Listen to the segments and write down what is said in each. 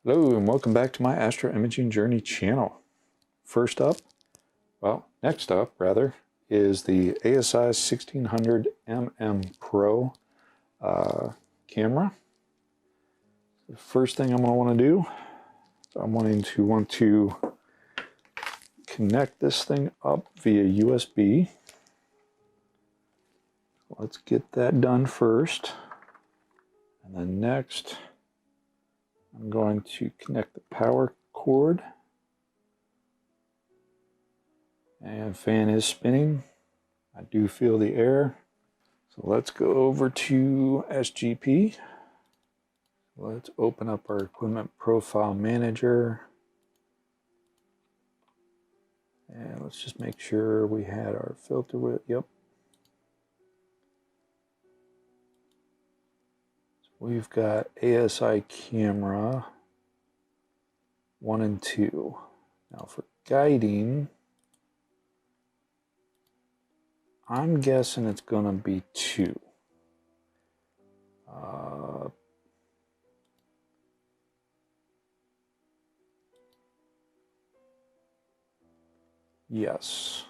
Hello and welcome back to my Astro Imaging Journey channel. Next up is the ASI1600MM Pro camera. The first thing I'm going to want to do, I'm want to connect this thing up via USB. Let's get that done first. And then next, I'm going to connect the power cord. And fan is spinning. I do feel the air. So let's go over to SGP. Let's open up our equipment profile manager. And let's just make sure we had our filter with, yep. So we've got ASI camera 1 and 2. Now for guiding, I'm guessing it's going to be 2. Yes,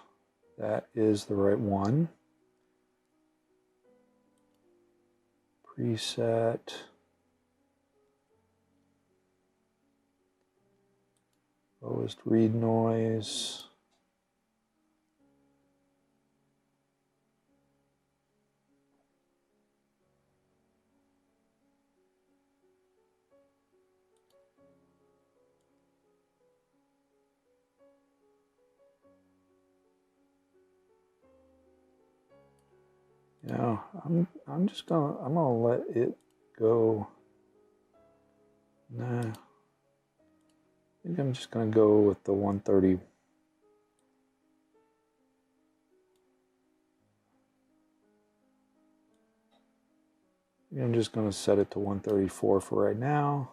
that is the right one. Preset. Lowest read noise. No, I'm gonna let it go. Nah. I think I'm just gonna go with the 130. I'm just gonna set it to 134 for right now.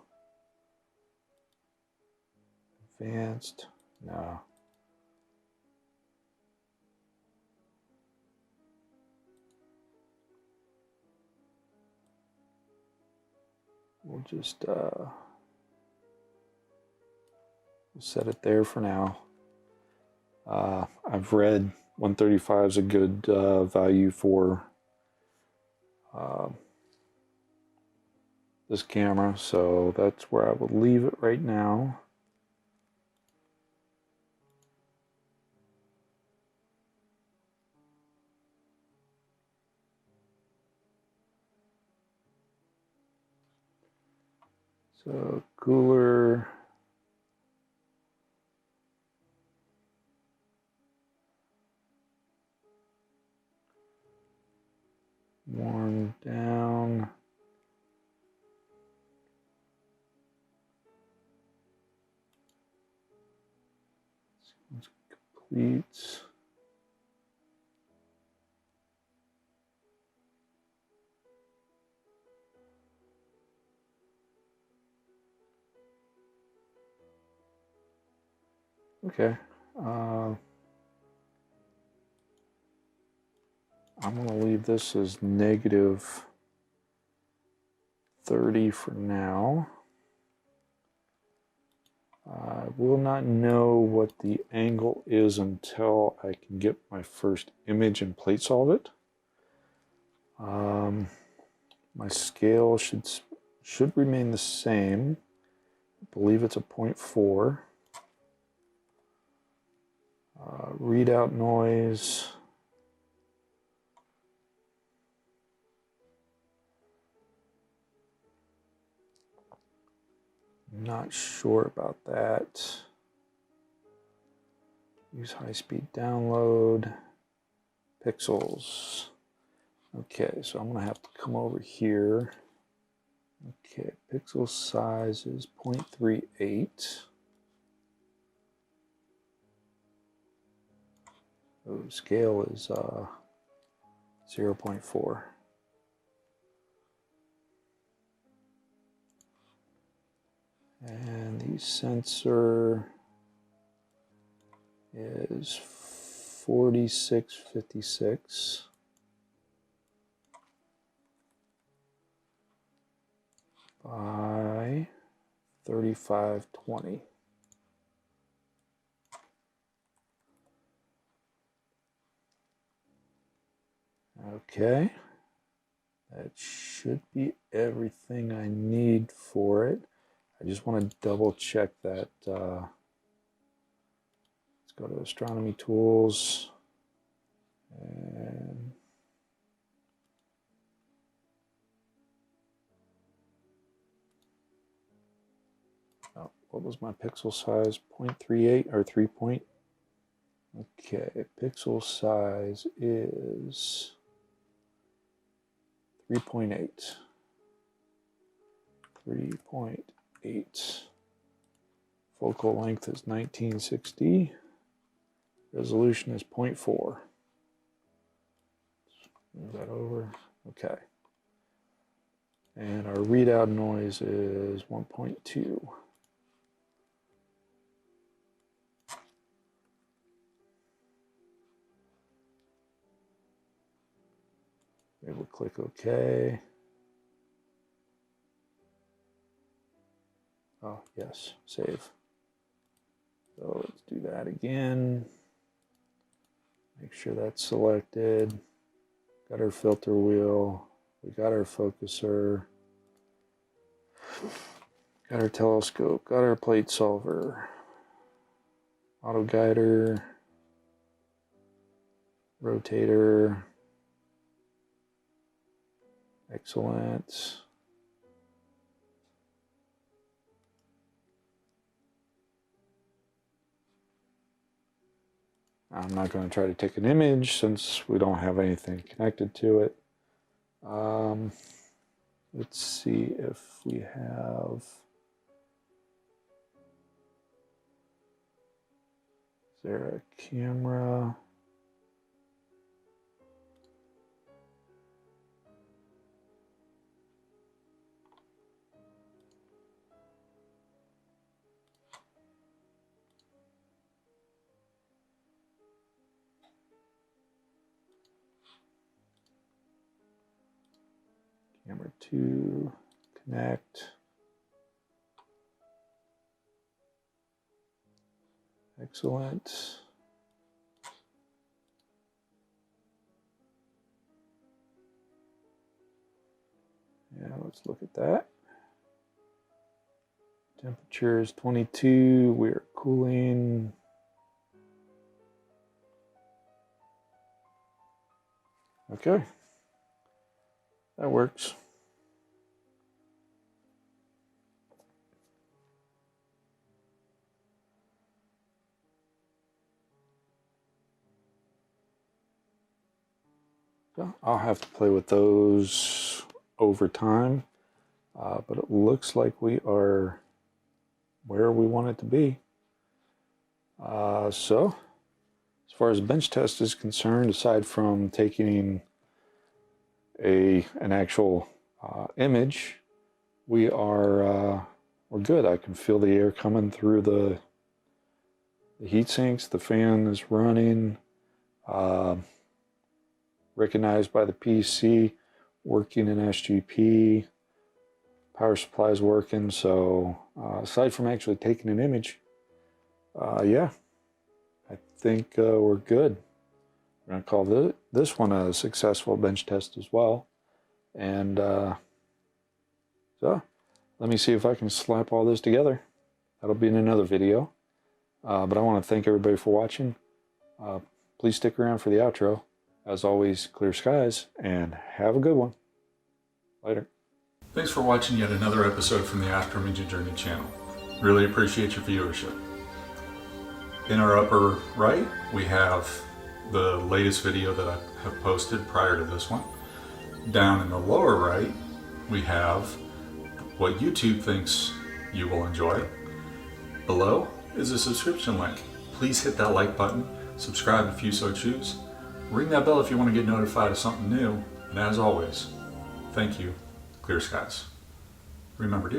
Advanced. No. We'll just we'll set it there for now. I've read 135 is a good value for this camera, so that's where I will leave it right now. So cooler. Warm down. Sequence completes. Okay. I'm going to leave this as -30 for now. I will not know what the angle is until I can get my first image and plate solve it. My scale should remain the same. I believe it's a 0.4. Readout noise. Not sure about that. Use high-speed download. Pixels. Okay, so I'm going to have to come over here. Okay, pixel size is 0.38. Oh, scale is 0.4. And the sensor is 4656 by 3520. Okay, that should be everything I need for it. I just want to double check that. Let's go to astronomy tools and oh, what was my pixel size? 0.38 or 3 point? Okay, pixel size is 3.8. 3.8. Focal length is 1960. Resolution is 0.4. Move that over. Okay. And our readout noise is 1.2. We'll click OK. Oh, yes, save. So let's do that again. Make sure that's selected. Got our filter wheel. We got our focuser. Got our telescope. Got our plate solver. Auto guider. Rotator. Excellent. I'm not going to try to take an image since we don't have anything connected to it. Let's see if we have... Is there a camera? Camera 2, connect. Excellent. Yeah, let's look at that. Temperature is 22. We're cooling. Okay. That works. So I'll have to play with those over time, but it looks like we are where we want it to be. So as far as bench test is concerned, aside from taking an actual image, we're good. I can feel the air coming through the heat sinks. The fan is running, recognized by the PC, working in SGP, power supply is working. So aside from actually taking an image, yeah, I think we're good. We're going to call this one a successful bench test as well. And so let me see if I can slap all this together. That'll be in another video. But I want to thank everybody for watching. Please stick around for the outro. As always, clear skies, and have a good one. Later. Thanks for watching yet another episode from the Astroimaging Journey channel. Really appreciate your viewership. In our upper right, we have the latest video that I have posted prior to this one. Down in the lower right, we have what YouTube thinks you will enjoy. Below is a subscription link. Please hit that like button, subscribe if you so choose, ring that bell if you want to get notified of something new, and as always, thank you, clear skies. Remember to